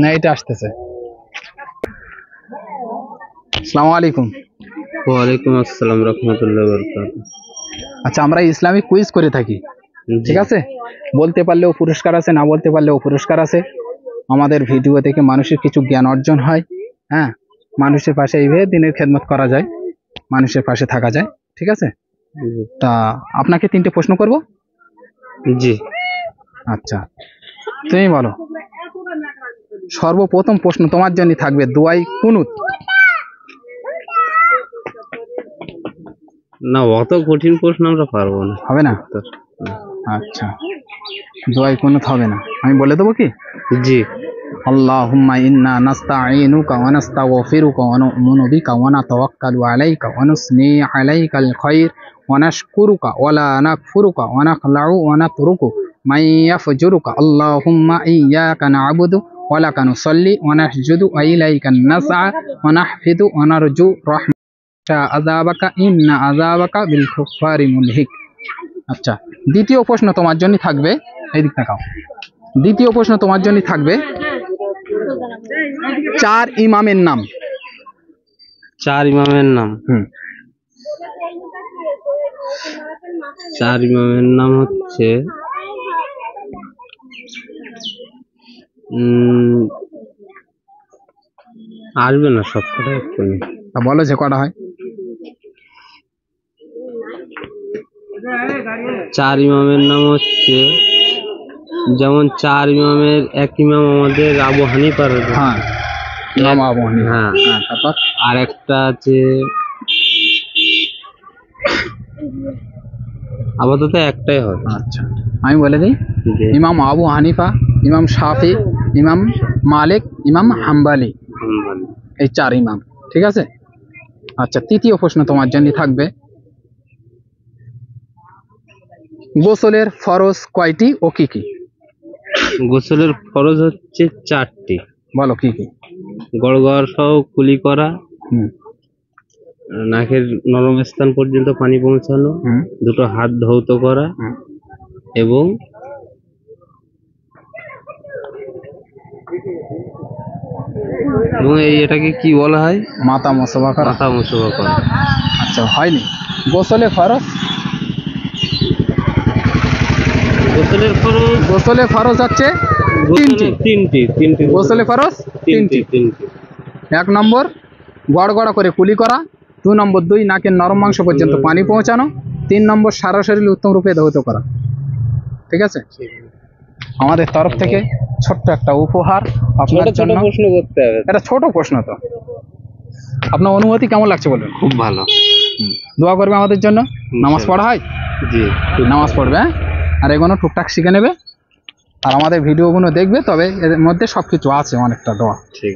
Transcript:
না এটা আসতেছে। আসসালামু আলাইকুম। ওয়ালাইকুম আসসালাম রাহমাতুল্লাহি ওয়া বারাকাতুহু। আচ্ছা, আমরা ইসলামিক কুইজ করে থাকি, ঠিক আছে? বলতে পারলেও পুরস্কার আছে, না বলতে পারলেও পুরস্কার আছে। আমাদের ভিডিও থেকে মানুষের কিছু জ্ঞান অর্জন হয়। হ্যাঁ, মানুষের পাশে এইভাবে দিনের খেদমত করা যায়, মানুষের পাশে থাকা যায়, ঠিক আছে? তা আপনাকে 3টে প্রশ্ন করব। জি। আচ্ছা, তুমি বলো। সর্বপ্রথম প্রশ্ন তোমার জন্য থাকবে দোয়াই কুনুত। না, অত কঠিন প্রশ্ন আমরা পারবো না। হবে না? আচ্ছা, দোয়াই কুনুত হবে না, আমি বলে দেবো কি? জি। আল্লাহুম্মা ইন্না নাস্তাঈনুকা ওয়া নাস্তাগফিরুকা ওয়া নু'মিনু বিকা ওয়া নাতাওয়াক্কালু আলাইকা ওয়া নুসনি আলাইকাল খায়র ওয়া নাশকুরুকা ওয়া লা নাকফুরুকা ওয়া নাখলাউ ওয়া নাতরুকু মান ইয়াফজুরুকা। আল্লাহুম্মা ইয়্যাকা না'বুদু ওয়া লাকা নুসাল্লি ওয়া নাসজুদু ওয়া ইলাইকা নাসআ ওয়া নাহফিদু ওয়া নারজু রাহমাতা আযাবাকা ইন্না আযাবাকা বিল কুফারি মুলহিক। আচ্ছা, দ্বিতীয় প্রশ্ন তোমার জন্য থাকবে, এইদিক তাকাও। দ্বিতীয় প্রশ্ন তোমার জন্য থাকবে 4 ইমামের নাম। 4 ইমামের নাম। 4 ইমামের নাম হচ্ছে আসবে না সবকটা এক্ষুনি। বলো যে কটা হয়। 4 ইমামের নাম হচ্ছে, যেমন 4 ইমামের এক ইমাম আমাদের আবু হানিফার। হ্যাঁ, ইমাম আবু হানিফা। হ্যাঁ, তারপর আর একটা আছে, আপাতত একটাই হয়। আচ্ছা, আমি বলে দিই। ইমাম আবু হানিফা, ইমাম শাফি, ইমাম মালিক, ইমাম হাম্বলি, এই 4 ইমাম, ঠিক আছে? আচ্ছা, তৃতীয় প্রশ্ন তোমার জন্য থাকবে গোসলের ফরজ কয়টি ও কি কি? গোসলের ফরজ হচ্ছে 4টি। বলো কি কি? গড়গড় সহ কুলি করা, নাকের নরম স্থান পর্যন্ত পানি পৌঁছানো, 2টো হাত ধৌত করা, এবং এটাকে কি বলা হয়? মাথা মুছবা করা। মাথা মুছবা করা। আচ্ছা, হয়নি। গোসলে ফরজ, গোসলে ফরজ হচ্ছে 3টি। গোসলে ফরজ 3টি। 1 নম্বর গড়গড়া করে কুলি করা, 2 নম্বর 2 নাকের নরম মাংস পর্যন্ত পানি পৌঁছানো, 3 নম্বর সারা শরীর উত্তম রূপে ধৌত করা, ঠিক আছে? আমাদের তরফ থেকে ছোট্ট একটা উপহার আপনার জন্য। প্রশ্ন করতে হবে, এটা ছোট প্রশ্ন। তো আপনার অনুভূতি কেমন লাগছে বলুন? খুব ভালো। দোয়া করবে আমাদের জন্য। নামাজ পড়া হয়? জি, নামাজ পড়বে, আর এগুলো টুকটাক শিখে নেবে, আর আমাদের ভিডিওগুলো দেখবে, তবে এর মধ্যে সবকিছু আছে, অনেকটা দোয়া। ঠিক।